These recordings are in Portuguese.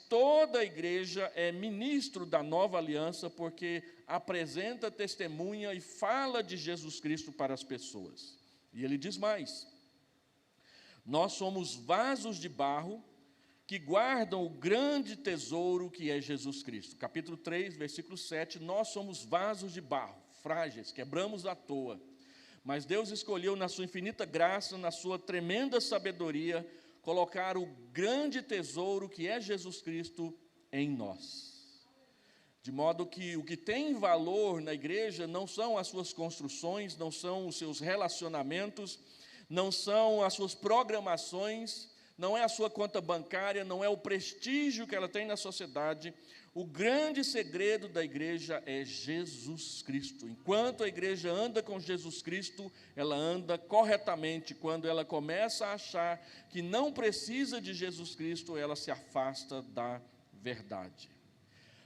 toda a igreja é ministro da nova aliança, porque apresenta, testemunha e fala de Jesus Cristo para as pessoas. E ele diz mais: nós somos vasos de barro que guardam o grande tesouro que é Jesus Cristo. Capítulo 3, versículo 7, nós somos vasos de barro, frágeis, quebramos à toa. Mas Deus escolheu, na sua infinita graça, na sua tremenda sabedoria, colocar o grande tesouro que é Jesus Cristo em nós. De modo que o que tem valor na igreja não são as suas construções, não são os seus relacionamentos, não são as suas programações, não é a sua conta bancária, não é o prestígio que ela tem na sociedade. O grande segredo da igreja é Jesus Cristo. Enquanto a igreja anda com Jesus Cristo, ela anda corretamente. Quando ela começa a achar que não precisa de Jesus Cristo, ela se afasta da verdade.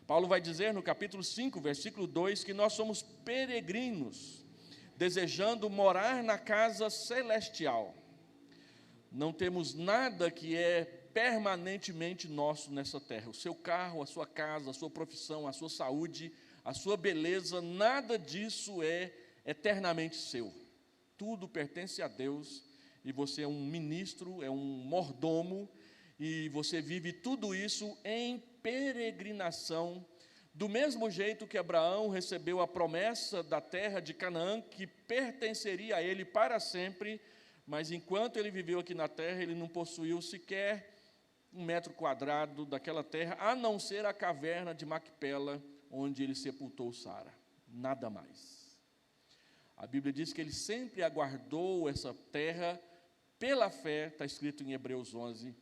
Paulo vai dizer no capítulo 5, versículo 2, que nós somos peregrinos, desejando morar na casa celestial. Não temos nada que é permanentemente nosso nessa terra. O seu carro, a sua casa, a sua profissão, a sua saúde, a sua beleza, nada disso é eternamente seu. Tudo pertence a Deus e você é um ministro, é um mordomo, e você vive tudo isso em peregrinação, do mesmo jeito que Abraão recebeu a promessa da terra de Canaã, que pertenceria a ele para sempre. Mas enquanto ele viveu aqui na terra, ele não possuiu sequer 1 metro quadrado daquela terra, a não ser a caverna de Macpela, onde ele sepultou Sara. Nada mais. A Bíblia diz que ele sempre aguardou essa terra pela fé, está escrito em Hebreus 11.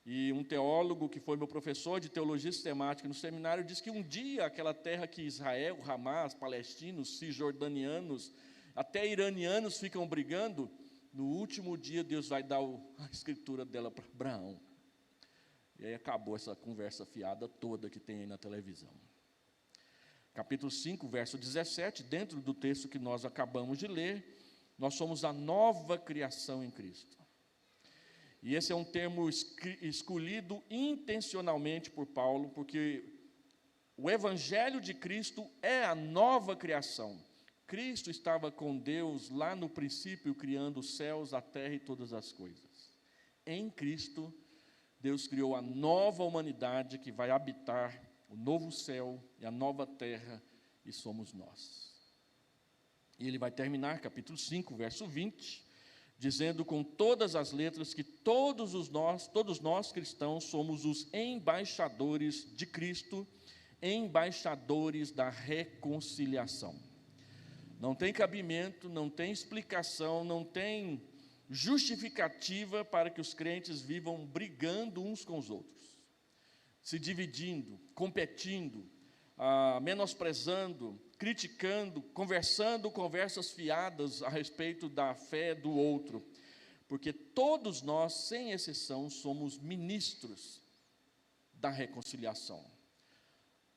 E um teólogo que foi meu professor de teologia sistemática no seminário diz que um dia aquela terra que Israel, Hamas, palestinos, cisjordanianos, até iranianos ficam brigando, no último dia Deus vai dar a escritura dela para Abraão. E aí acabou essa conversa fiada toda que tem aí na televisão. Capítulo 5, verso 17, dentro do texto que nós acabamos de ler, nós somos a nova criação em Cristo. E esse é um termo escolhido intencionalmente por Paulo, porque o Evangelho de Cristo é a nova criação. Cristo estava com Deus lá no princípio, criando os céus, a terra e todas as coisas. Em Cristo, Deus criou a nova humanidade que vai habitar o novo céu e a nova terra, e somos nós. E ele vai terminar, capítulo 5, verso 20, dizendo com todas as letras que todos nós cristãos somos os embaixadores de Cristo, embaixadores da reconciliação. Não tem cabimento, não tem explicação, não tem justificativa para que os crentes vivam brigando uns com os outros, se dividindo, competindo, menosprezando, criticando, conversando conversas fiadas a respeito da fé do outro, porque todos nós, sem exceção, somos ministros da reconciliação.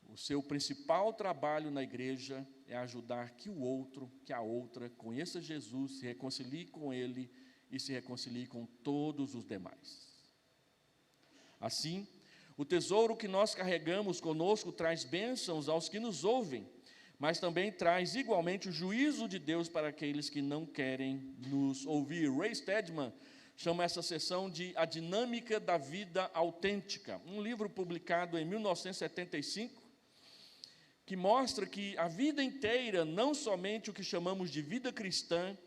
O seu principal trabalho na igreja é ajudar que o outro, que a outra, conheça Jesus, se reconcilie com Ele e se reconcilie com todos os demais. Assim, o tesouro que nós carregamos conosco traz bênçãos aos que nos ouvem, mas também traz igualmente o juízo de Deus para aqueles que não querem nos ouvir. Ray Stedman chama essa sessão de A Dinâmica da Vida Autêntica, um livro publicado em 1975, que mostra que a vida inteira, não somente o que chamamos de vida cristã,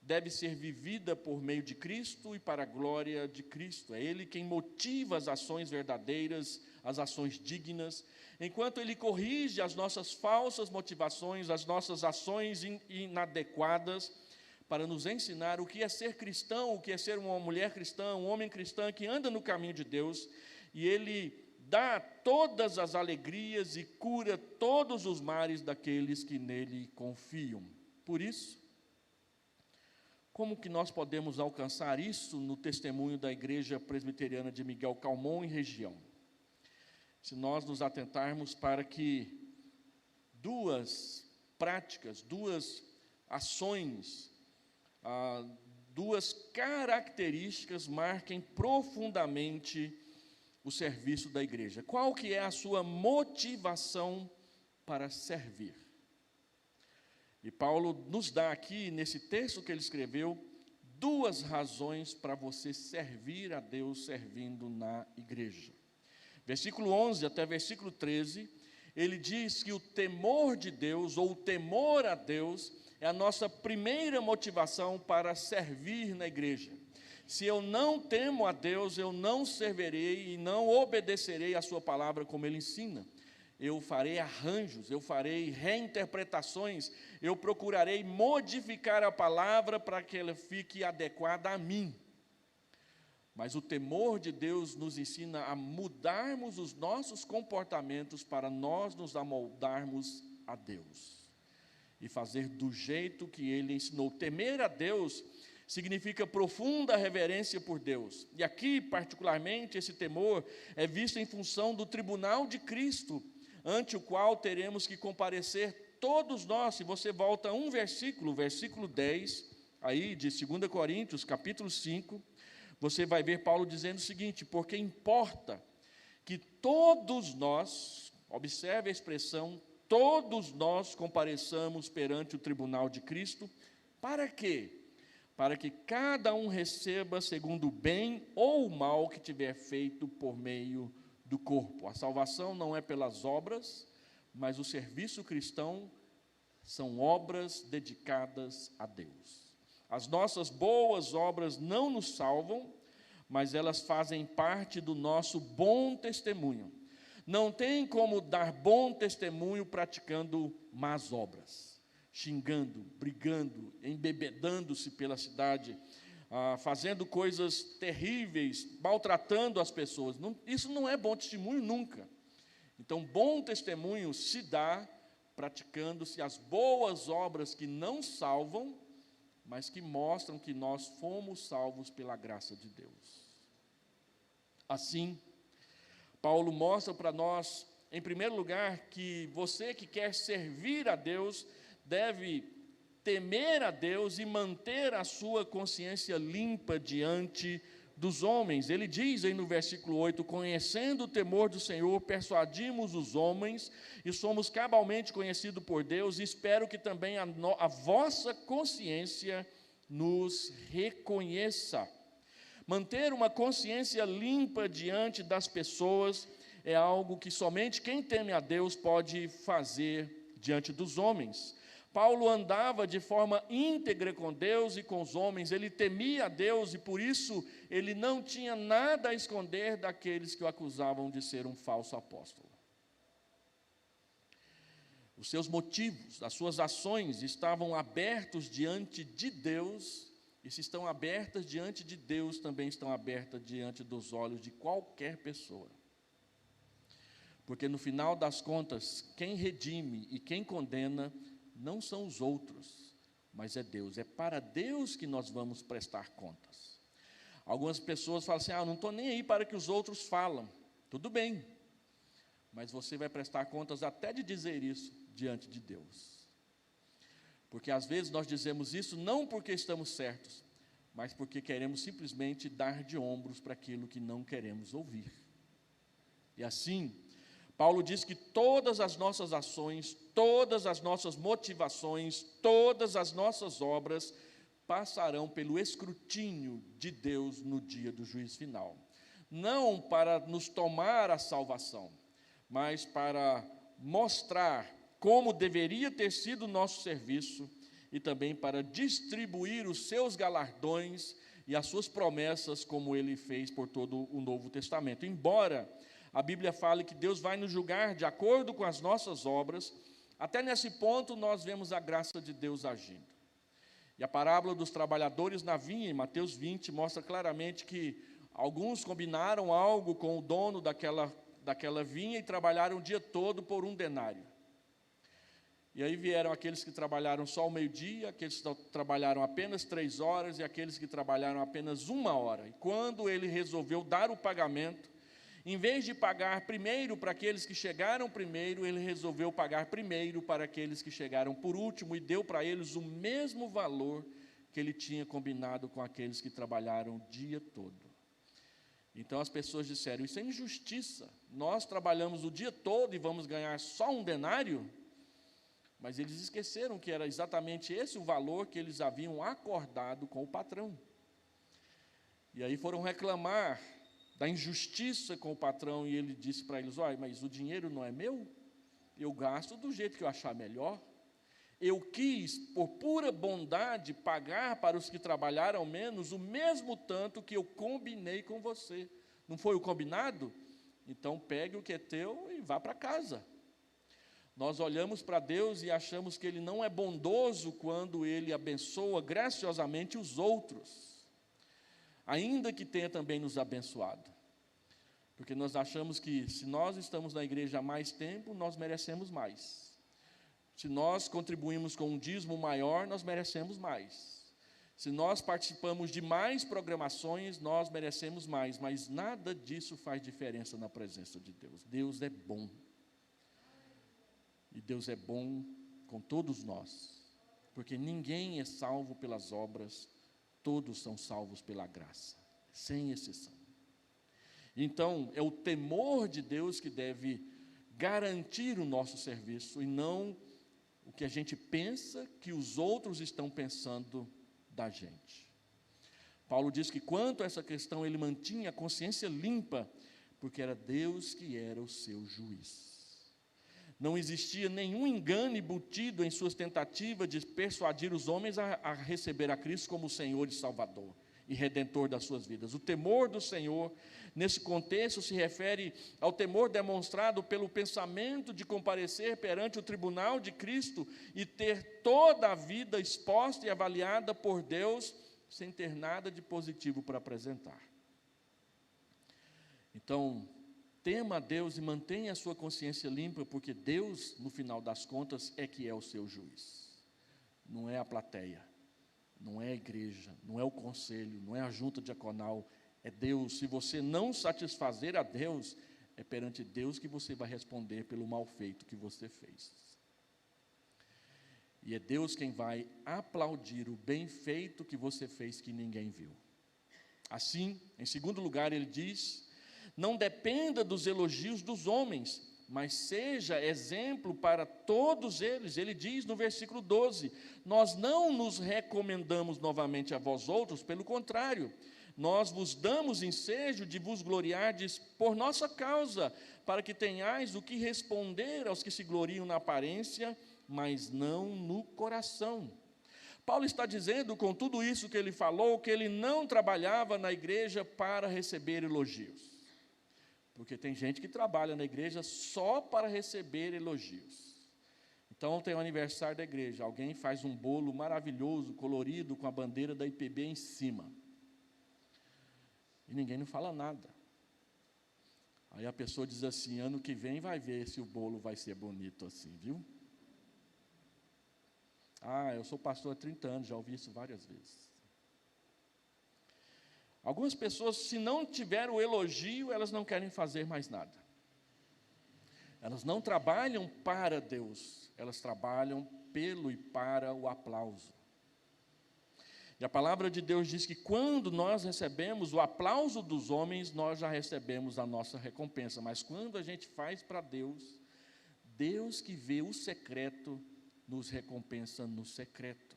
deve ser vivida por meio de Cristo e para a glória de Cristo. É Ele quem motiva as ações verdadeiras, as ações dignas, enquanto Ele corrige as nossas falsas motivações, as nossas ações inadequadas, para nos ensinar o que é ser cristão, o que é ser uma mulher cristã, um homem cristão que anda no caminho de Deus, e Ele dá todas as alegrias e cura todos os males daqueles que nele confiam. Por isso, como que nós podemos alcançar isso no testemunho da Igreja Presbiteriana de Miguel Calmon e região? Se nós nos atentarmos para que duas práticas, duas ações, duas características marquem profundamente o serviço da igreja? Qual que é a sua motivação para servir? E Paulo nos dá aqui, nesse texto que ele escreveu, duas razões para você servir a Deus servindo na igreja. Versículo 11 até versículo 13, ele diz que o temor de Deus, ou o temor a Deus, é a nossa primeira motivação para servir na igreja. Se eu não temo a Deus, eu não servirei e não obedecerei a sua palavra como ele ensina. Eu farei arranjos, eu farei reinterpretações, eu procurarei modificar a palavra para que ela fique adequada a mim. Mas o temor de Deus nos ensina a mudarmos os nossos comportamentos para nós nos amoldarmos a Deus e fazer do jeito que Ele ensinou. Temer a Deus significa profunda reverência por Deus. E aqui, particularmente, esse temor é visto em função do tribunal de Cristo, ante o qual teremos que comparecer todos nós. Se você volta a um versículo, versículo 10, aí de 2 Coríntios, capítulo 5, você vai ver Paulo dizendo o seguinte: porque importa que todos nós, observe a expressão, todos nós compareçamos perante o tribunal de Cristo. Para quê? Para que cada um receba segundo o bem ou o mal que tiver feito por meio do corpo. A salvação não é pelas obras, mas o serviço cristão são obras dedicadas a Deus. As nossas boas obras não nos salvam, mas elas fazem parte do nosso bom testemunho. Não tem como dar bom testemunho praticando más obras, xingando, brigando, embebedando-se pela cidade, fazendo coisas terríveis, maltratando as pessoas. Isso não é bom testemunho nunca. Então, bom testemunho se dá praticando-se as boas obras que não salvam, mas que mostram que nós fomos salvos pela graça de Deus. Assim, Paulo mostra para nós, em primeiro lugar, que você que quer servir a Deus deve temer a Deus e manter a sua consciência limpa diante dos homens. Ele diz aí no versículo 8: conhecendo o temor do Senhor, persuadimos os homens e somos cabalmente conhecidos por Deus, e espero que também a vossa consciência nos reconheça. Manter uma consciência limpa diante das pessoas é algo que somente quem teme a Deus pode fazer diante dos homens. Paulo andava de forma íntegra com Deus e com os homens, ele temia a Deus e por isso ele não tinha nada a esconder daqueles que o acusavam de ser um falso apóstolo. Os seus motivos, as suas ações estavam abertos diante de Deus, e se estão abertas diante de Deus, também estão abertas diante dos olhos de qualquer pessoa. Porque no final das contas, quem redime e quem condena não são os outros, mas é Deus. É para Deus que nós vamos prestar contas. Algumas pessoas falam assim: não estou nem aí para que os outros falam. Tudo bem, mas você vai prestar contas até de dizer isso diante de Deus. Porque às vezes nós dizemos isso não porque estamos certos, mas porque queremos simplesmente dar de ombros para aquilo que não queremos ouvir. E assim, Paulo diz que todas as nossas ações, todas as nossas motivações, todas as nossas obras passarão pelo escrutínio de Deus no dia do juízo final. Não para nos tomar a salvação, mas para mostrar como deveria ter sido o nosso serviço e também para distribuir os seus galardões e as suas promessas como ele fez por todo o Novo Testamento. Embora a Bíblia fale que Deus vai nos julgar de acordo com as nossas obras, até nesse ponto nós vemos a graça de Deus agindo. E a parábola dos trabalhadores na vinha, em Mateus 20, mostra claramente que alguns combinaram algo com o dono daquela vinha e trabalharam o dia todo por 1 denário. E aí vieram aqueles que trabalharam só ao meio-dia, aqueles que trabalharam apenas 3 horas e aqueles que trabalharam apenas 1 hora. E quando ele resolveu dar o pagamento, em vez de pagar primeiro para aqueles que chegaram primeiro, ele resolveu pagar primeiro para aqueles que chegaram por último e deu para eles o mesmo valor que ele tinha combinado com aqueles que trabalharam o dia todo. Então as pessoas disseram: isso é injustiça, nós trabalhamos o dia todo e vamos ganhar só um denário? Mas eles esqueceram que era exatamente esse o valor que eles haviam acordado com o patrão. E aí foram reclamar da injustiça com o patrão, e ele disse para eles: olha, mas o dinheiro não é meu? Eu gasto do jeito que eu achar melhor. Eu quis, por pura bondade, pagar para os que trabalharam menos o mesmo tanto que eu combinei com você. Não foi o combinado? Então pegue o que é teu e vá para casa. Nós olhamos para Deus e achamos que Ele não é bondoso quando Ele abençoa graciosamente os outros, ainda que tenha também nos abençoado. Porque nós achamos que se nós estamos na igreja há mais tempo, nós merecemos mais. Se nós contribuímos com um dízimo maior, nós merecemos mais. Se nós participamos de mais programações, nós merecemos mais. Mas nada disso faz diferença na presença de Deus. Deus é bom. E Deus é bom com todos nós. Porque ninguém é salvo pelas obras, todos são salvos pela graça, sem exceção. Então, é o temor de Deus que deve garantir o nosso serviço, e não o que a gente pensa que os outros estão pensando da gente. Paulo diz que quanto a essa questão ele mantinha a consciência limpa, porque era Deus que era o seu juiz. Não existia nenhum engano embutido em suas tentativas de persuadir os homens a receber a Cristo como Senhor e Salvador e Redentor das suas vidas. O temor do Senhor, nesse contexto, se refere ao temor demonstrado pelo pensamento de comparecer perante o tribunal de Cristo e ter toda a vida exposta e avaliada por Deus, sem ter nada de positivo para apresentar. Então, tema a Deus e mantenha a sua consciência limpa, porque Deus, no final das contas, é que é o seu juiz. Não é a plateia, não é a igreja, não é o conselho, não é a junta diaconal, é Deus. Se você não satisfazer a Deus, é perante Deus que você vai responder pelo mal feito que você fez. E é Deus quem vai aplaudir o bem feito que você fez que ninguém viu. Assim, em segundo lugar, ele diz: não dependa dos elogios dos homens, mas seja exemplo para todos eles. Ele diz no versículo 12: nós não nos recomendamos novamente a vós outros, pelo contrário, nós vos damos ensejo de vos gloriardes por nossa causa, para que tenhais o que responder aos que se gloriam na aparência, mas não no coração. Paulo está dizendo, com tudo isso que ele falou, que ele não trabalhava na igreja para receber elogios. Porque tem gente que trabalha na igreja só para receber elogios. Então, tem o aniversário da igreja, alguém faz um bolo maravilhoso, colorido, com a bandeira da IPB em cima. E ninguém não fala nada. Aí a pessoa diz assim: ano que vem vai ver se o bolo vai ser bonito assim, viu? Ah, eu sou pastor há 30 anos, já ouvi isso várias vezes. Algumas pessoas, se não tiver o elogio, elas não querem fazer mais nada. Elas não trabalham para Deus, elas trabalham pelo e para o aplauso. E a palavra de Deus diz que quando nós recebemos o aplauso dos homens, nós já recebemos a nossa recompensa. Mas quando a gente faz para Deus, Deus que vê o secreto, nos recompensa no secreto.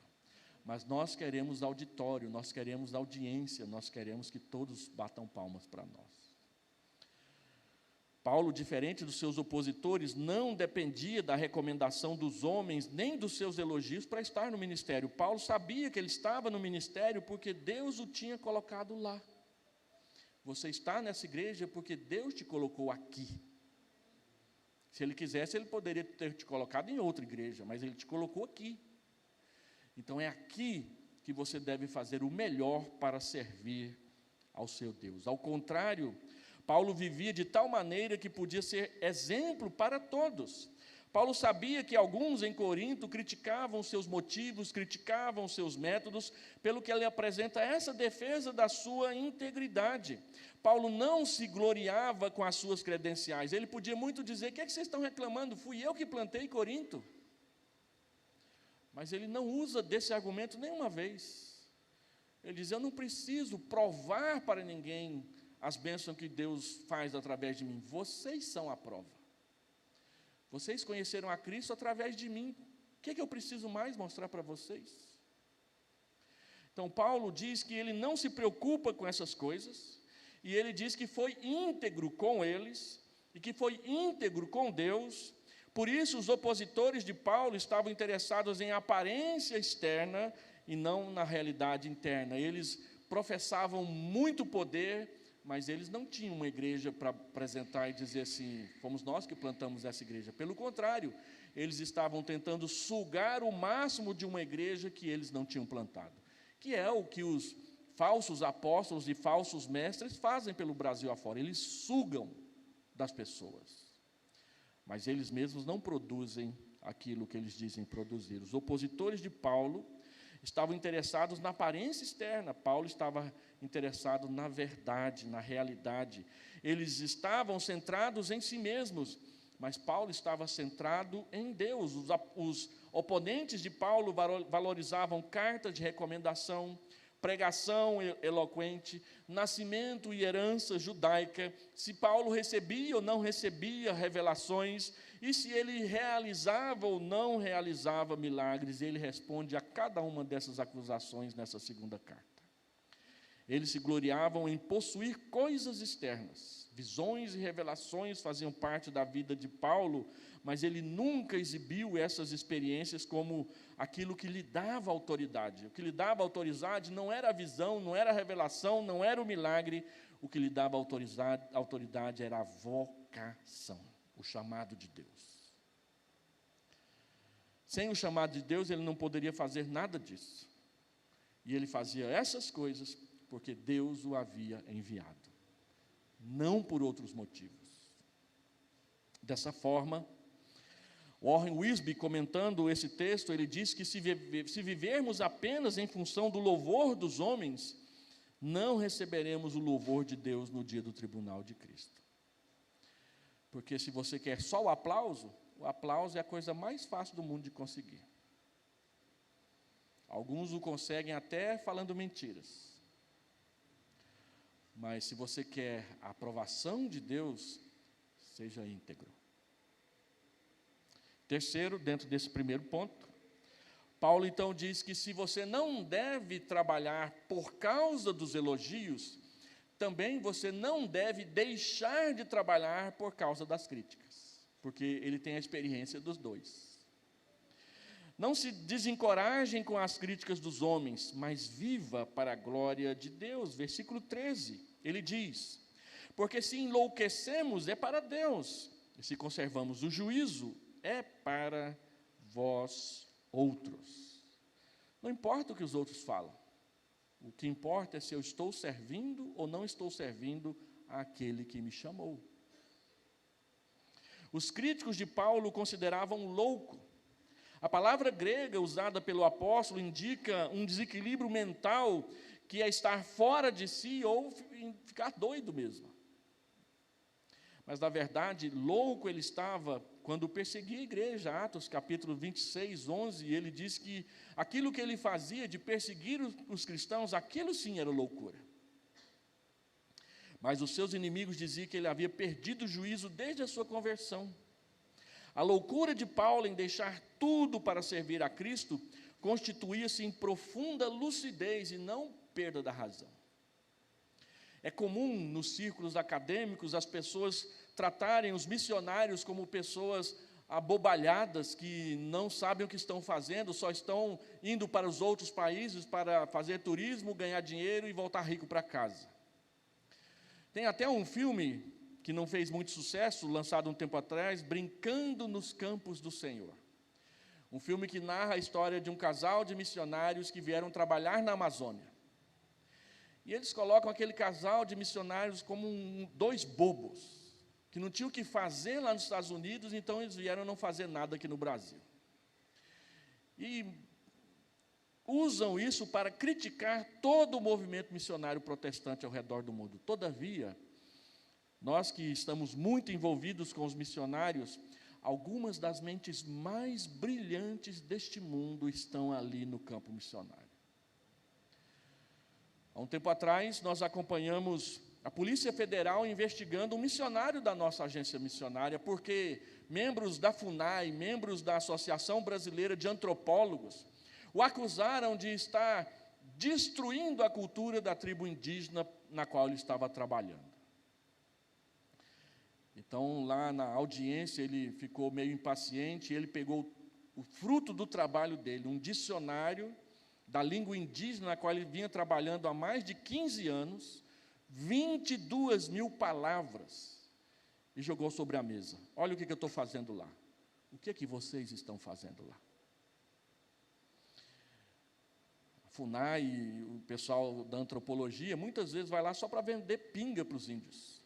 Mas nós queremos auditório, nós queremos audiência, nós queremos que todos batam palmas para nós. Paulo, diferente dos seus opositores, não dependia da recomendação dos homens, nem dos seus elogios para estar no ministério. Paulo sabia que ele estava no ministério porque Deus o tinha colocado lá. Você está nessa igreja porque Deus te colocou aqui. Se ele quisesse, ele poderia ter te colocado em outra igreja, mas ele te colocou aqui. Então é aqui que você deve fazer o melhor para servir ao seu Deus. Ao contrário, Paulo vivia de tal maneira que podia ser exemplo para todos. Paulo sabia que alguns em Corinto criticavam seus motivos, criticavam seus métodos, pelo que ele apresenta essa defesa da sua integridade. Paulo não se gloriava com as suas credenciais. Ele podia muito dizer: o que é que vocês estão reclamando? Fui eu que plantei Corinto. Mas ele não usa desse argumento nenhuma vez. Ele diz: eu não preciso provar para ninguém as bênçãos que Deus faz através de mim. Vocês são a prova. Vocês conheceram a Cristo através de mim. O que eu preciso mais mostrar para vocês? Então, Paulo diz que ele não se preocupa com essas coisas, e ele diz que foi íntegro com eles, e que foi íntegro com Deus. Por isso, os opositores de Paulo estavam interessados em aparência externa e não na realidade interna. Eles professavam muito poder, mas eles não tinham uma igreja para apresentar e dizer assim, fomos nós que plantamos essa igreja. Pelo contrário, eles estavam tentando sugar o máximo de uma igreja que eles não tinham plantado, que é o que os falsos apóstolos e falsos mestres fazem pelo Brasil afora. Eles sugam das pessoas, mas eles mesmos não produzem aquilo que eles dizem produzir. Os opositores de Paulo estavam interessados na aparência externa, Paulo estava interessado na verdade, na realidade. Eles estavam centrados em si mesmos, mas Paulo estava centrado em Deus. Os oponentes de Paulo valorizavam cartas de recomendação, pregação eloquente, nascimento e herança judaica, se Paulo recebia ou não recebia revelações, e se ele realizava ou não realizava milagres. Ele responde a cada uma dessas acusações nessa segunda carta. Eles se gloriavam em possuir coisas externas. Visões e revelações faziam parte da vida de Paulo, mas ele nunca exibiu essas experiências como aquilo que lhe dava autoridade. O que lhe dava autoridade não era a visão, não era a revelação, não era o milagre. O que lhe dava autoridade era a vocação, o chamado de Deus. Sem o chamado de Deus, ele não poderia fazer nada disso. E ele fazia essas coisas porque Deus o havia enviado, não por outros motivos. Dessa forma, Warren Wiersbe, comentando esse texto, ele diz que se vivermos apenas em função do louvor dos homens, não receberemos o louvor de Deus no dia do tribunal de Cristo. Porque se você quer só o aplauso é a coisa mais fácil do mundo de conseguir. Alguns o conseguem até falando mentiras. Mas se você quer a aprovação de Deus, seja íntegro. Terceiro, dentro desse primeiro ponto, Paulo então diz que se você não deve trabalhar por causa dos elogios, também você não deve deixar de trabalhar por causa das críticas, porque ele tem a experiência dos dois. Não se desencorajem com as críticas dos homens, mas viva para a glória de Deus. Versículo 13, ele diz: porque se enlouquecemos é para Deus, e se conservamos o juízo é para vós outros. Não importa o que os outros falam, o que importa é se eu estou servindo ou não estou servindo àquele que me chamou. Os críticos de Paulo o consideravam louco. A palavra grega usada pelo apóstolo indica um desequilíbrio mental, que é estar fora de si ou ficar doido mesmo. Mas, na verdade, louco ele estava quando perseguia a igreja. Atos capítulo 26, 11, ele diz que aquilo que ele fazia de perseguir os cristãos, aquilo sim era loucura. Mas os seus inimigos diziam que ele havia perdido o juízo desde a sua conversão. A loucura de Paulo em deixar tudo para servir a Cristo constituía-se em profunda lucidez e não perda da razão. É comum nos círculos acadêmicos as pessoas tratarem os missionários como pessoas abobalhadas que não sabem o que estão fazendo, só estão indo para os outros países para fazer turismo, ganhar dinheiro e voltar rico para casa. Tem até um filme que não fez muito sucesso, lançado um tempo atrás, Brincando nos Campos do Senhor. Um filme que narra a história de um casal de missionários que vieram trabalhar na Amazônia. E eles colocam aquele casal de missionários como dois bobos, que não tinham o que fazer lá nos Estados Unidos, então eles vieram não fazer nada aqui no Brasil. E usam isso para criticar todo o movimento missionário protestante ao redor do mundo. Todavia, nós que estamos muito envolvidos com os missionários, algumas das mentes mais brilhantes deste mundo estão ali no campo missionário. Há um tempo atrás, nós acompanhamos a Polícia Federal investigando um missionário da nossa agência missionária, porque membros da FUNAI, membros da Associação Brasileira de Antropólogos, o acusaram de estar destruindo a cultura da tribo indígena na qual ele estava trabalhando. Então, lá na audiência, ele ficou meio impaciente, e ele pegou o fruto do trabalho dele, um dicionário da língua indígena, na qual ele vinha trabalhando há mais de 15 anos, 22 mil palavras, e jogou sobre a mesa. Olha o que eu estou fazendo lá. O que é que vocês estão fazendo lá? A FUNAI e o pessoal da antropologia, muitas vezes vai lá só para vender pinga para os índios.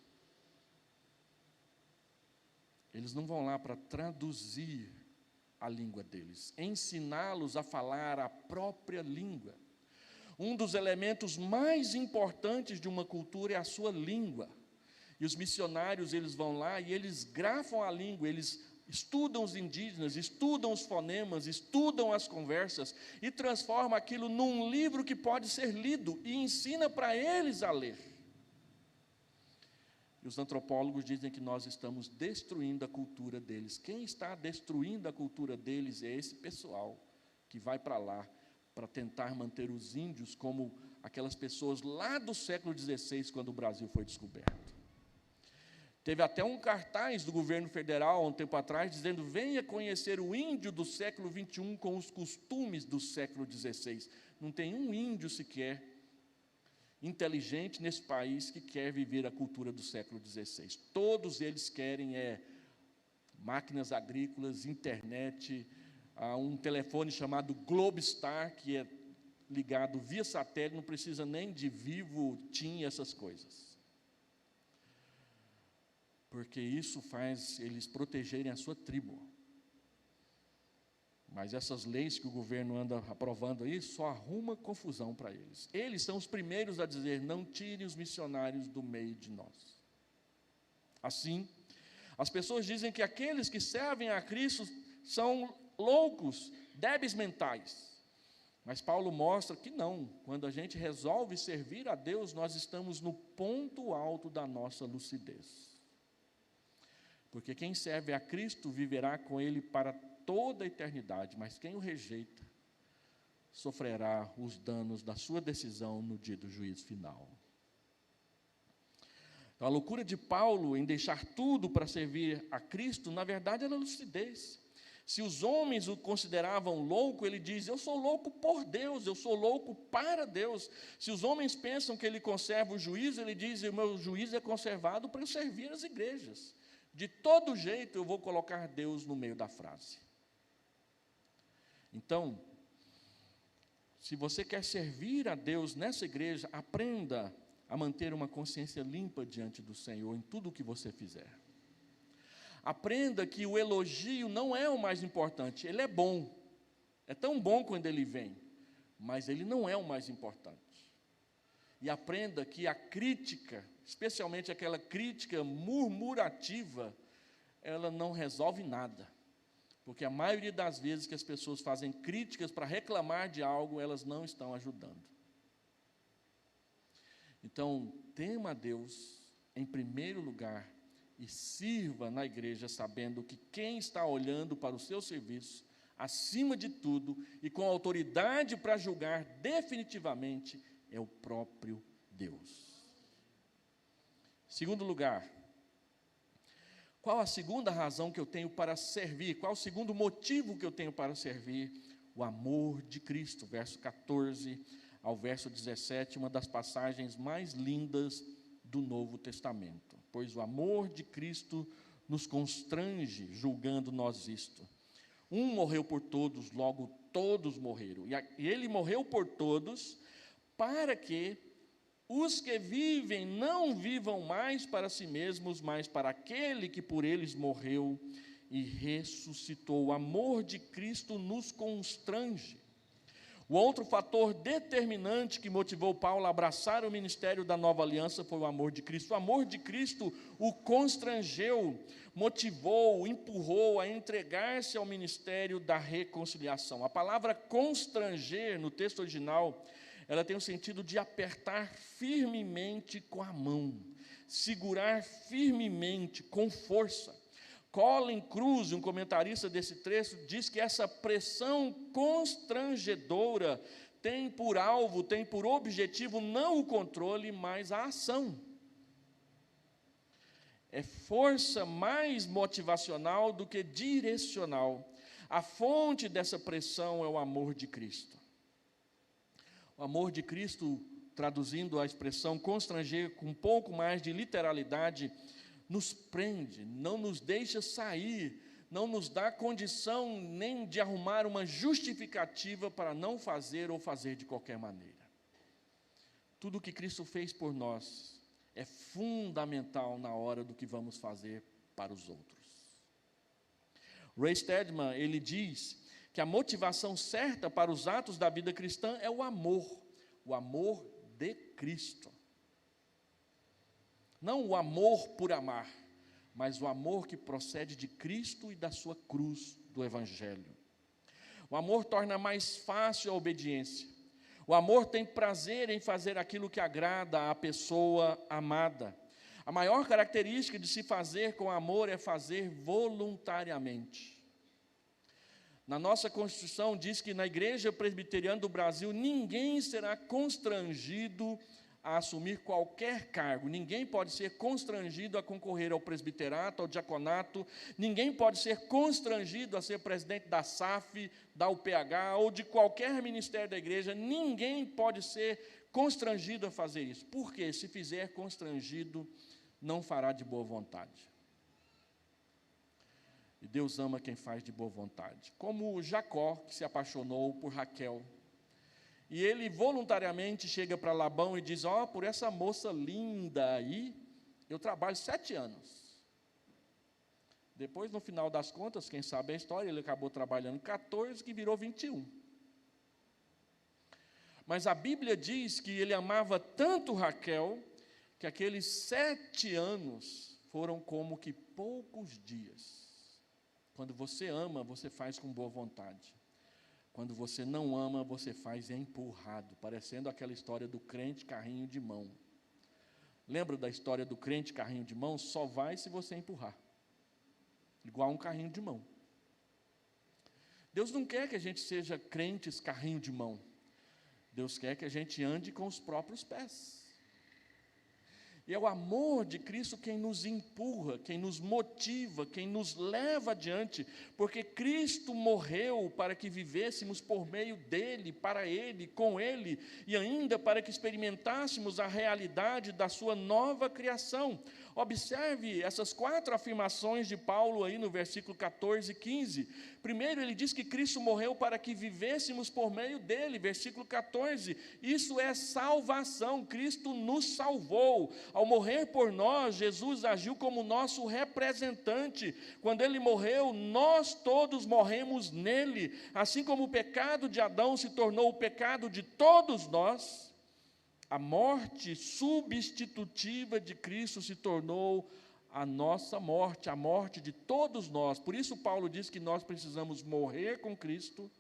Eles não vão lá para traduzir a língua deles, ensiná-los a falar a própria língua. Um dos elementos mais importantes de uma cultura é a sua língua. E os missionários, eles vão lá e eles grafam a língua, eles estudam os indígenas, estudam os fonemas, estudam as conversas e transformam aquilo num livro que pode ser lido e ensina para eles a ler. E os antropólogos dizem que nós estamos destruindo a cultura deles. Quem está destruindo a cultura deles é esse pessoal que vai para lá para tentar manter os índios como aquelas pessoas lá do século XVI, quando o Brasil foi descoberto. Teve até um cartaz do governo federal, há um tempo atrás, dizendo: venha conhecer o índio do século XXI com os costumes do século XVI. Não tem um índio sequer inteligente nesse país que quer viver a cultura do século XVI. Todos eles querem máquinas agrícolas, internet, um telefone chamado Globestar, que é ligado via satélite, não precisa nem de Vivo, TIM, essas coisas. Porque isso faz eles protegerem a sua tribo. Mas essas leis que o governo anda aprovando aí, só arruma confusão para eles. Eles são os primeiros a dizer: não tirem os missionários do meio de nós. Assim, as pessoas dizem que aqueles que servem a Cristo são loucos, débeis mentais. Mas Paulo mostra que não. Quando a gente resolve servir a Deus, nós estamos no ponto alto da nossa lucidez. Porque quem serve a Cristo viverá com Ele para toda a eternidade, mas quem o rejeita sofrerá os danos da sua decisão no dia do juízo final. Então, a loucura de Paulo em deixar tudo para servir a Cristo, na verdade, era lucidez. Se os homens o consideravam louco, ele diz: eu sou louco por Deus, eu sou louco para Deus. Se os homens pensam que ele conserva o juízo, ele diz: o meu juízo é conservado para eu servir as igrejas. De todo jeito eu vou colocar Deus no meio da frase. Então, se você quer servir a Deus nessa igreja, aprenda a manter uma consciência limpa diante do Senhor em tudo o que você fizer. Aprenda que o elogio não é o mais importante. Ele é bom, é tão bom quando ele vem, mas ele não é o mais importante. E aprenda que a crítica, especialmente aquela crítica murmurativa, ela não resolve nada. Porque a maioria das vezes que as pessoas fazem críticas para reclamar de algo, elas não estão ajudando. Então, tema a Deus em primeiro lugar e sirva na igreja sabendo que quem está olhando para o seu serviço, acima de tudo, e com autoridade para julgar definitivamente, é o próprio Deus. Segundo lugar, qual a segunda razão que eu tenho para servir? Qual o segundo motivo que eu tenho para servir? O amor de Cristo, verso 14 ao verso 17, uma das passagens mais lindas do Novo Testamento. Pois o amor de Cristo nos constrange, julgando nós isto. Um morreu por todos, logo todos morreram. E ele morreu por todos, para que os que vivem não vivam mais para si mesmos, mas para aquele que por eles morreu e ressuscitou. O amor de Cristo nos constrange. O outro fator determinante que motivou Paulo a abraçar o ministério da nova aliança foi o amor de Cristo. O amor de Cristo o constrangeu, motivou, empurrou a entregar-se ao ministério da reconciliação. A palavra constranger, no texto original, ela tem o sentido de apertar firmemente com a mão, segurar firmemente, com força. Colin Kruse, um comentarista desse trecho, diz que essa pressão constrangedora tem por alvo, tem por objetivo não o controle, mas a ação. É força mais motivacional do que direcional. A fonte dessa pressão é o amor de Cristo. O amor de Cristo, traduzindo a expressão constranger com um pouco mais de literalidade, nos prende, não nos deixa sair, não nos dá condição nem de arrumar uma justificativa para não fazer ou fazer de qualquer maneira. Tudo o que Cristo fez por nós é fundamental na hora do que vamos fazer para os outros. Ray Stedman, ele diz que a motivação certa para os atos da vida cristã é o amor de Cristo. Não o amor por amar, mas o amor que procede de Cristo e da sua cruz, do Evangelho. O amor torna mais fácil a obediência. O amor tem prazer em fazer aquilo que agrada à pessoa amada. A maior característica de se fazer com amor é fazer voluntariamente. Na nossa Constituição diz que na Igreja Presbiteriana do Brasil ninguém será constrangido a assumir qualquer cargo, ninguém pode ser constrangido a concorrer ao presbiterato, ao diaconato, ninguém pode ser constrangido a ser presidente da SAF, da UPH ou de qualquer ministério da igreja, ninguém pode ser constrangido a fazer isso, porque se fizer constrangido, não fará de boa vontade. E Deus ama quem faz de boa vontade, como Jacó, que se apaixonou por Raquel, e ele voluntariamente chega para Labão e diz: por essa moça linda aí, eu trabalho 7 anos. Depois, no final das contas, quem sabe a história, ele acabou trabalhando 14, que virou 21. Mas a Bíblia diz que ele amava tanto Raquel, que aqueles 7 anos foram como que poucos dias. Quando você ama, você faz com boa vontade. Quando você não ama, você faz empurrado, parecendo aquela história do crente carrinho de mão. Lembra da história do crente carrinho de mão? Só vai se você empurrar. Igual um carrinho de mão. Deus não quer que a gente seja crentes carrinho de mão. Deus quer que a gente ande com os próprios pés. E é o amor de Cristo quem nos empurra, quem nos motiva, quem nos leva adiante, porque Cristo morreu para que vivêssemos por meio dEle, para Ele, com Ele, e ainda para que experimentássemos a realidade da sua nova criação. Observe essas 4 afirmações de Paulo aí no versículo 14 e 15. Primeiro, ele diz que Cristo morreu para que vivêssemos por meio dele, versículo 14. Isso é salvação, Cristo nos salvou. Ao morrer por nós, Jesus agiu como nosso representante. Quando ele morreu, nós todos morremos nele. Assim como o pecado de Adão se tornou o pecado de todos nós, a morte substitutiva de Cristo se tornou a nossa morte, a morte de todos nós. Por isso Paulo diz que nós precisamos morrer com Cristo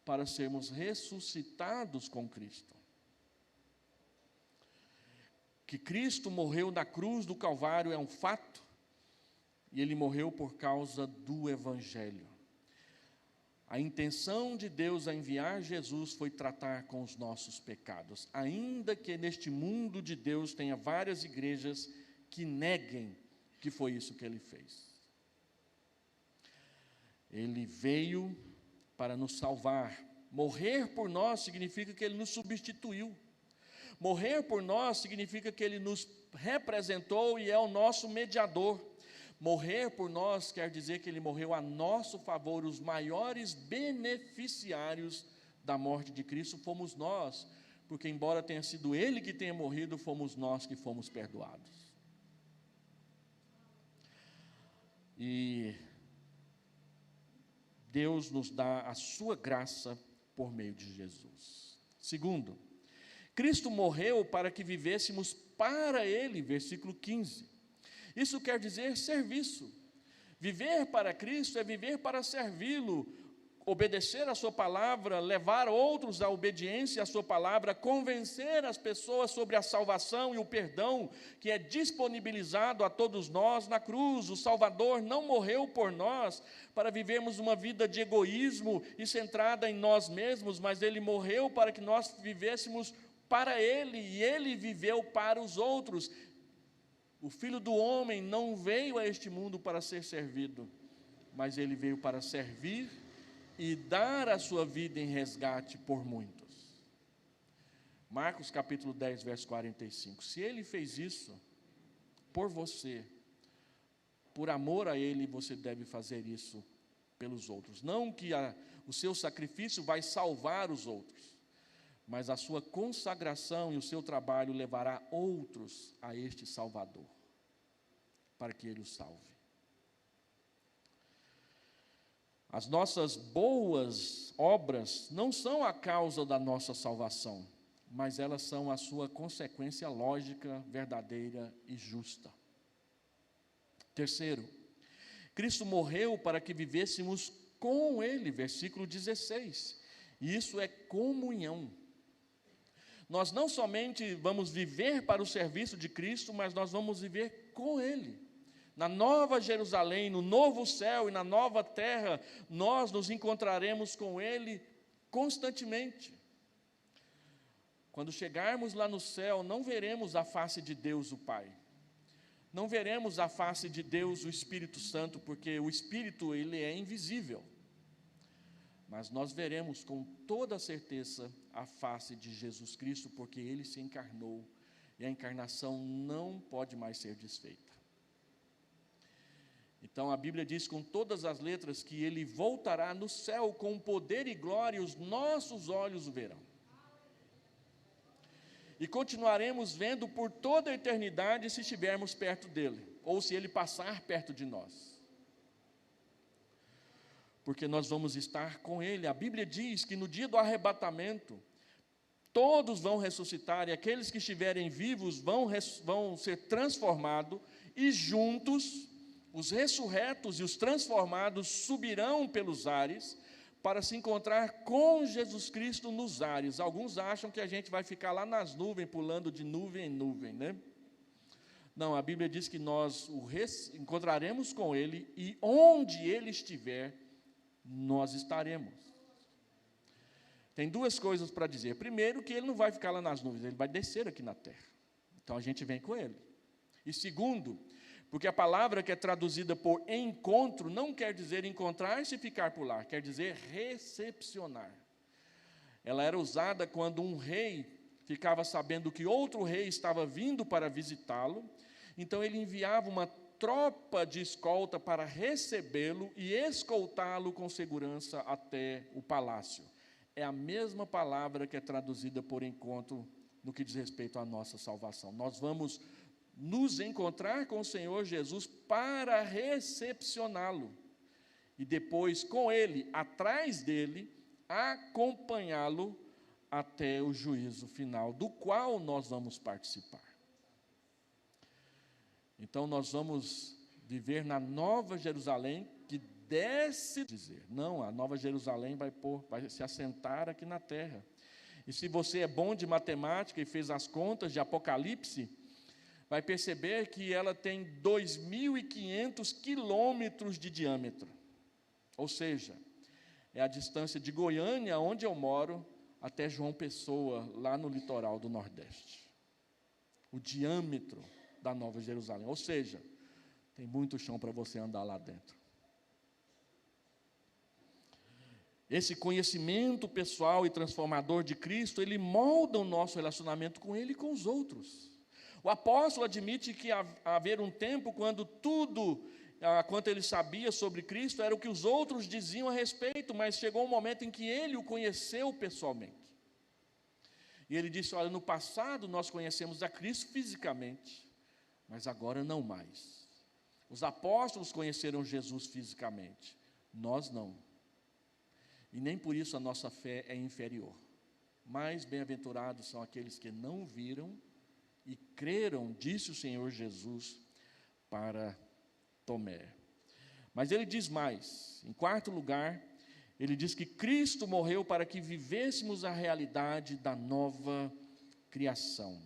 para sermos ressuscitados com Cristo. Que Cristo morreu na cruz do Calvário é um fato, e ele morreu por causa do Evangelho. A intenção de Deus a enviar Jesus foi tratar com os nossos pecados, ainda que neste mundo de Deus tenha várias igrejas que neguem que foi isso que ele fez. Ele veio para nos salvar. Morrer por nós significa que ele nos substituiu. Morrer por nós significa que ele nos representou e é o nosso mediador. Morrer por nós quer dizer que ele morreu a nosso favor. Os maiores beneficiários da morte de Cristo fomos nós, porque embora tenha sido ele que tenha morrido, fomos nós que fomos perdoados. E Deus nos dá a sua graça por meio de Jesus. Segundo, Cristo morreu para que vivêssemos para ele, versículo 15. Isso quer dizer serviço. Viver para Cristo é viver para servi-lo. obedecer a sua palavra, levar outros à obediência à sua palavra, convencer as pessoas sobre a salvação e o perdão que é disponibilizado a todos nós na cruz. O Salvador não morreu por nós para vivermos uma vida de egoísmo e centrada em nós mesmos, mas Ele morreu para que nós vivêssemos para Ele, e Ele viveu para os outros. O Filho do Homem não veio a este mundo para ser servido, mas Ele veio para servir e dar a sua vida em resgate por muitos. Marcos capítulo 10, verso 45. Se Ele fez isso por você, por amor a Ele, você deve fazer isso pelos outros. Não que o seu sacrifício vai salvar os outros, mas a sua consagração e o seu trabalho levará outros a este Salvador, para que Ele os salve. As nossas boas obras não são a causa da nossa salvação, mas elas são a sua consequência lógica, verdadeira e justa. Terceiro, Cristo morreu para que vivêssemos com Ele, versículo 16. E isso é comunhão. Nós não somente vamos viver para o serviço de Cristo, mas nós vamos viver com Ele. Na nova Jerusalém, no novo céu e na nova terra, nós nos encontraremos com Ele constantemente. Quando chegarmos lá no céu, não veremos a face de Deus o Pai. Não veremos a face de Deus o Espírito Santo, porque o Espírito, ele é invisível. Mas nós veremos com toda certeza a face de Jesus Cristo, porque Ele se encarnou, e a encarnação não pode mais ser desfeita. Então a Bíblia diz com todas as letras que Ele voltará no céu com poder e glória, e os nossos olhos o verão. E continuaremos vendo por toda a eternidade se estivermos perto dEle, ou se Ele passar perto de nós. Porque nós vamos estar com Ele. A Bíblia diz que no dia do arrebatamento, todos vão ressuscitar, e aqueles que estiverem vivos vão ser transformados, e juntos os ressurretos e os transformados subirão pelos ares para se encontrar com Jesus Cristo nos ares. Alguns acham que a gente vai ficar lá nas nuvens, pulando de nuvem em nuvem, né? Não, a Bíblia diz que nós encontraremos com Ele, e onde Ele estiver, nós estaremos. Tem duas coisas para dizer. Primeiro, que Ele não vai ficar lá nas nuvens, Ele vai descer aqui na terra. Então a gente vem com Ele. E segundo, porque a palavra que é traduzida por encontro não quer dizer encontrar-se e ficar por lá, quer dizer recepcionar. Ela era usada quando um rei ficava sabendo que outro rei estava vindo para visitá-lo, então ele enviava uma tropa de escolta para recebê-lo e escoltá-lo com segurança até o palácio. É a mesma palavra que é traduzida por encontro no que diz respeito à nossa salvação. Nós vamos nos encontrar com o Senhor Jesus para recepcioná-lo, e depois com Ele, atrás dele, acompanhá-lo até o juízo final, do qual nós vamos participar. Então nós vamos viver na Nova Jerusalém, que desce dizer, não, a Nova Jerusalém vai se assentar aqui na terra. E se você é bom de matemática e fez as contas de Apocalipse, vai perceber que ela tem 2.500 quilômetros de diâmetro. Ou seja, é a distância de Goiânia, onde eu moro, até João Pessoa, lá no litoral do Nordeste. O diâmetro da Nova Jerusalém. Ou seja, tem muito chão para você andar lá dentro. Esse conhecimento pessoal e transformador de Cristo, ele molda o nosso relacionamento com Ele e com os outros. O apóstolo admite que haver um tempo quando tudo quanto ele sabia sobre Cristo era o que os outros diziam a respeito, mas chegou um momento em que ele o conheceu pessoalmente. E ele disse, olha, no passado nós conhecemos a Cristo fisicamente, mas agora não mais. Os apóstolos conheceram Jesus fisicamente, nós não. E nem por isso a nossa fé é inferior. Mais bem-aventurados são aqueles que não viram e creram, disse o Senhor Jesus para Tomé. Mas ele diz mais, em quarto lugar, Ele diz que Cristo morreu para que vivêssemos a realidade da nova criação.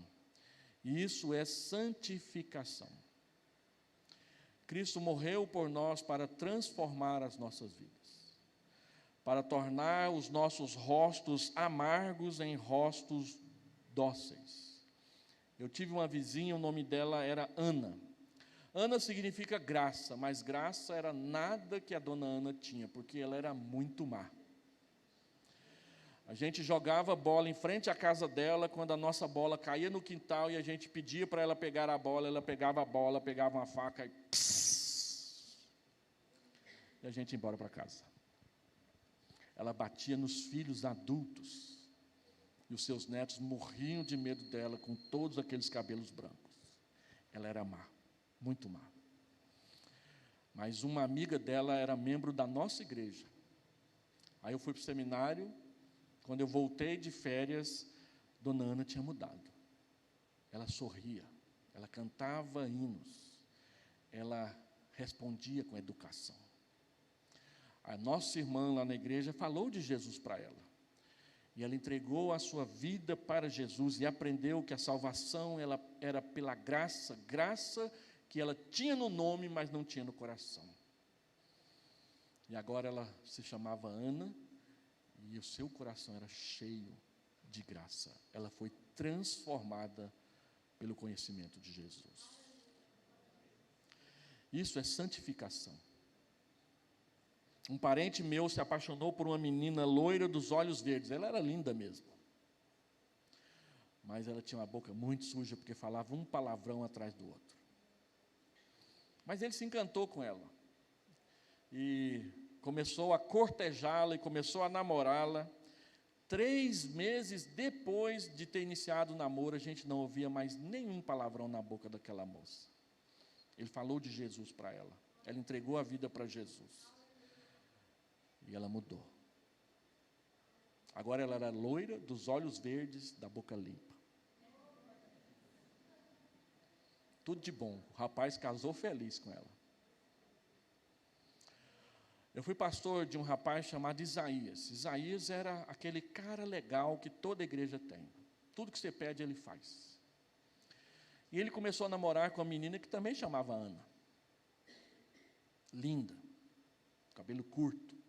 E isso é santificação. Cristo morreu por nós para transformar as nossas vidas, para tornar os nossos rostos amargos em rostos dóceis. Eu tive uma vizinha, o nome dela era Ana. Ana significa graça, mas graça era nada que a dona Ana tinha, porque ela era muito má. A gente jogava bola em frente à casa dela, quando a nossa bola caía no quintal e a gente pedia para ela pegar a bola, ela pegava a bola, pegava uma faca e a gente ia embora para casa. Ela batia nos filhos adultos e os seus netos morriam de medo dela com todos aqueles cabelos brancos. Ela era má, muito má. Mas uma amiga dela era membro da nossa igreja. Aí eu fui para o seminário. Quando eu voltei de férias, dona Ana tinha mudado. Ela sorria, ela cantava hinos, ela respondia com educação. A nossa irmã lá na igreja falou de Jesus para ela. E ela entregou a sua vida para Jesus e aprendeu que a salvação ela era pela graça, graça que ela tinha no nome, mas não tinha no coração. E agora ela se chamava Ana, e o seu coração era cheio de graça. Ela foi transformada pelo conhecimento de Jesus. Isso é santificação. Um parente meu se apaixonou por uma menina loira dos olhos verdes. Ela era linda mesmo. Mas ela tinha uma boca muito suja, porque falava um palavrão atrás do outro. Mas ele se encantou com ela. E começou a cortejá-la e começou a namorá-la. 3 meses depois de ter iniciado o namoro, a gente não ouvia mais nenhum palavrão na boca daquela moça. Ele falou de Jesus para ela. Ela entregou a vida para Jesus. E ela mudou. Agora ela era loira, dos olhos verdes, da boca limpa. Tudo de bom. O rapaz casou feliz com ela. Eu fui pastor de um rapaz chamado Isaías. Isaías era aquele cara legal que toda igreja tem. Tudo que você pede, ele faz. E ele começou a namorar com uma menina que também chamava Ana. Linda. Cabelo curto.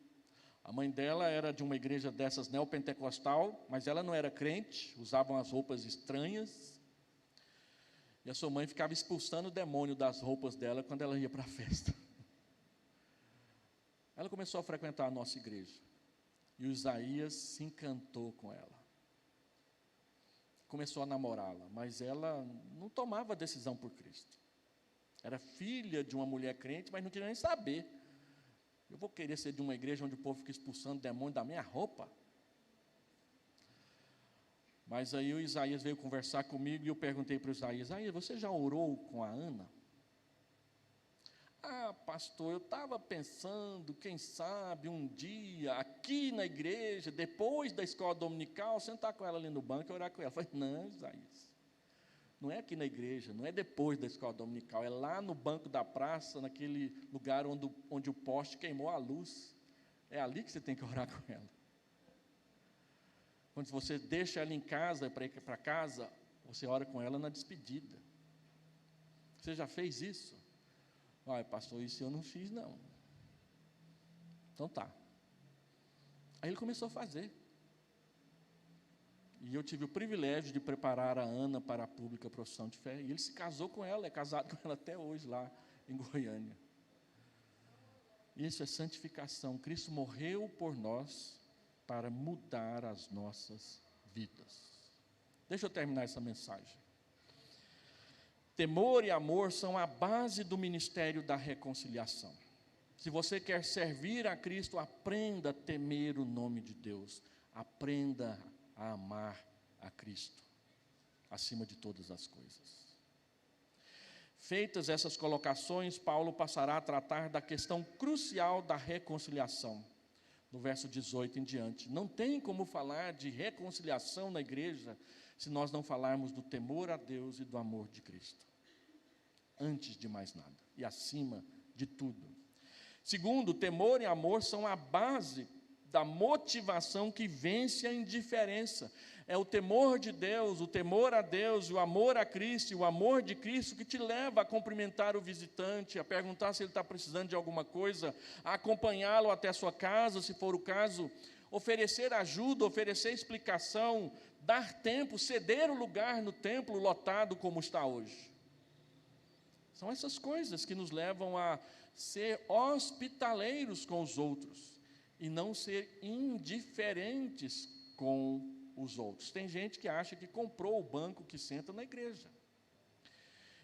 A mãe dela era de uma igreja dessas neopentecostal, mas ela não era crente, usava umas roupas estranhas. E a sua mãe ficava expulsando o demônio das roupas dela quando ela ia para a festa. Ela começou a frequentar a nossa igreja. E o Isaías se encantou com ela. Começou a namorá-la, mas ela não tomava decisão por Cristo. Era filha de uma mulher crente, mas não queria nem saber. Eu vou querer ser de uma igreja onde o povo fica expulsando demônio da minha roupa? Mas aí o Isaías veio conversar comigo e eu perguntei para o Isaías: Isaías, você já orou com a Ana? Ah, pastor, eu estava pensando, quem sabe um dia, aqui na igreja, depois da escola dominical, sentar com ela ali no banco e orar com ela. Eu falei: não, Isaías, não é aqui na igreja, não é depois da escola dominical, é lá no banco da praça, naquele lugar onde o poste queimou a luz. É ali que você tem que orar com ela. Quando você deixa ela em casa, para ir para casa, você ora com ela na despedida. Você já fez isso? Olha, pastor, isso eu não fiz, não. Então tá. Aí ele começou a fazer. E eu tive o privilégio de preparar a Ana para a pública profissão de fé. E ele se casou com ela, é casado com ela até hoje lá em Goiânia. Isso é santificação. Cristo morreu por nós para mudar as nossas vidas. Deixa eu terminar essa mensagem. Temor e amor são a base do ministério da reconciliação. Se você quer servir a Cristo, aprenda a temer o nome de Deus. Aprenda a amar a Cristo, acima de todas as coisas. Feitas essas colocações, Paulo passará a tratar da questão crucial da reconciliação. No verso 18 em diante. Não tem como falar de reconciliação na igreja se nós não falarmos do temor a Deus e do amor de Cristo. Antes de mais nada e acima de tudo. Segundo, temor e amor são a base da motivação que vence a indiferença. É o temor de Deus, o temor a Deus, o amor a Cristo, e o amor de Cristo que te leva a cumprimentar o visitante, a perguntar se ele está precisando de alguma coisa, a acompanhá-lo até a sua casa, se for o caso, oferecer ajuda, oferecer explicação, dar tempo, ceder o lugar no templo lotado como está hoje. São essas coisas que nos levam a ser hospitaleiros com os outros e não ser indiferentes com os outros. Tem gente que acha que comprou o banco que senta na igreja.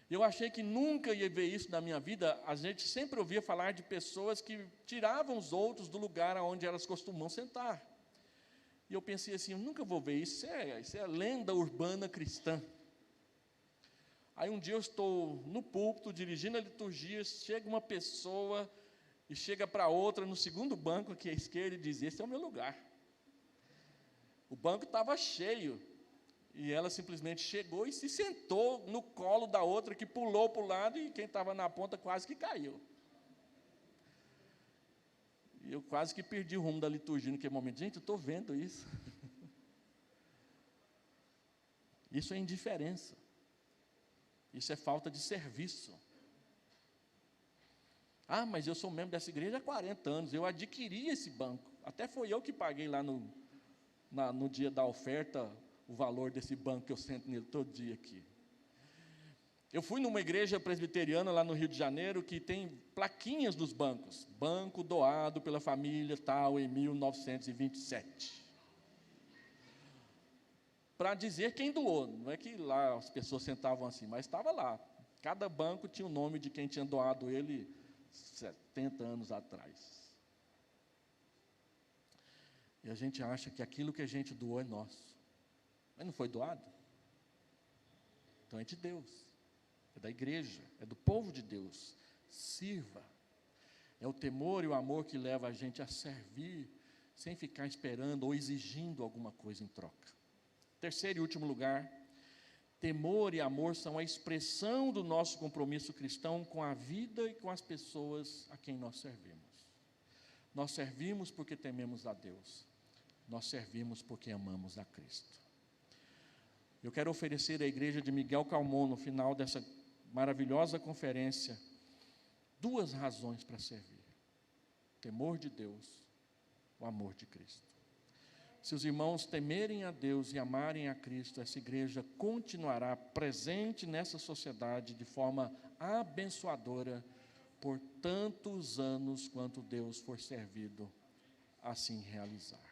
Eu achei que nunca ia ver isso na minha vida. A gente sempre ouvia falar de pessoas que tiravam os outros do lugar onde elas costumam sentar. E eu pensei assim, eu nunca vou ver isso, isso é lenda urbana cristã. Aí um dia eu estou no púlpito, dirigindo a liturgia, chega uma pessoa e chega para outra no segundo banco aqui à esquerda e diz, esse é o meu lugar. O banco estava cheio, e ela simplesmente chegou e se sentou no colo da outra, que pulou para o lado, e quem estava na ponta quase que caiu. E eu quase que perdi o rumo da liturgia naquele momento. Gente, eu estou vendo isso. Isso é indiferença. Isso é falta de serviço. Ah, mas eu sou membro dessa igreja há 40 anos, eu adquiri esse banco. Até foi eu que paguei lá no dia da oferta o valor desse banco que eu sento nele todo dia aqui. Eu fui numa igreja presbiteriana lá no Rio de Janeiro que tem plaquinhas nos bancos. Banco doado pela família tal em 1927. Para dizer quem doou. Não é que lá as pessoas sentavam assim, mas estava lá. Cada banco tinha o nome de quem tinha doado ele 70 anos atrás. E a gente acha que aquilo que a gente doou é nosso. Mas não foi doado? Então é de Deus. É da igreja, é do povo de Deus. Sirva. É o temor e o amor que leva a gente a servir, sem ficar esperando ou exigindo alguma coisa em troca. Terceiro e último lugar, temor e amor são a expressão do nosso compromisso cristão com a vida e com as pessoas a quem nós servimos. Nós servimos porque tememos a Deus. Nós servimos porque amamos a Cristo. Eu quero oferecer à igreja de Miguel Calmon, no final dessa maravilhosa conferência, 2 razões para servir: o temor de Deus, o amor de Cristo. Se os irmãos temerem a Deus e amarem a Cristo, essa igreja continuará presente nessa sociedade de forma abençoadora por tantos anos quanto Deus for servido assim realizar.